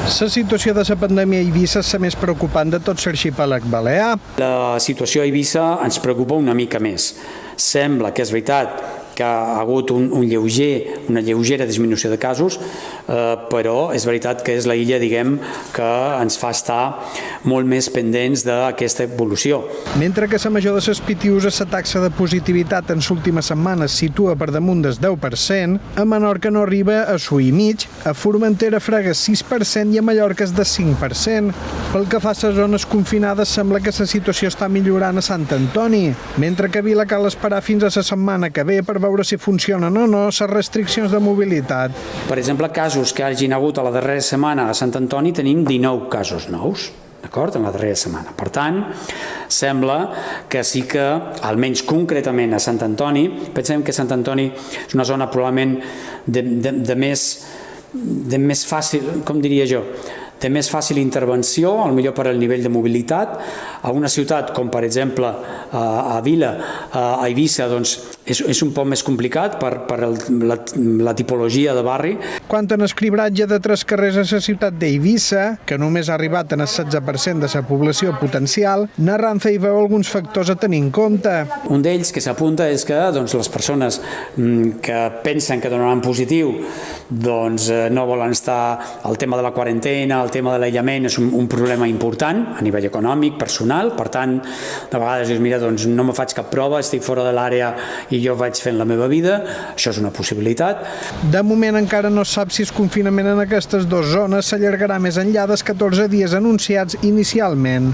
La situació de la pandèmia a Eivissa és la més preocupant de tot l'arxipèlag balear. La situació a Eivissa ens preocupa una mica més. Sembla que és veritat que ha hagut una lleugera disminució de casos, però és veritat que és la illa, diguem, que ens fa estar molt més pendents d'aquesta evolució. Mentre que la major de les PTUs, la taxa de positivitat en l'última setmana es situa per damunt del 10%, a Menorca no arriba a 1,5%, a Formentera frega 6% i a Mallorca és de 5%. Pel que fa a les zones confinades, sembla que la situació està millorant a Sant Antoni, mentre que a Vila cal esperar fins a la setmana que ve per veure si funcionen o no les restriccions de mobilitat. Per exemple, casos que hagin hagut a la darrera setmana a Sant Antoni, tenim 19 casos nous, d'acord, en la darrera setmana. Per tant, sembla que sí que, almenys concretament a Sant Antoni, pensem que Sant Antoni és una zona probablement de més fàcil, com diria jo, de més fàcil intervenció, potser per al nivell de mobilitat. A una ciutat com, per exemple, a Vila, a Eivissa, doncs, és un poc més complicat per la tipologia de barri. Quant a l'escribratge de 3 carrers a la ciutat d'Eivissa, que només ha arribat en el 16% de la població potencial, Narranza hi veu alguns factors a tenir en compte. Un d'ells que s'apunta és que les persones que pensen que donaran positiu no volen estar. El tema de la quarantena, el tema de l'aïllament és un problema important a nivell econòmic, personal. Per tant, de vegades dius, mira, no me faig cap prova, estic fora de l'àrea i jo vaig fent la meva vida. Això és una possibilitat. De moment encara no sap si el confinament en aquestes dues zones s'allargarà més enllà dels 14 dies anunciats inicialment.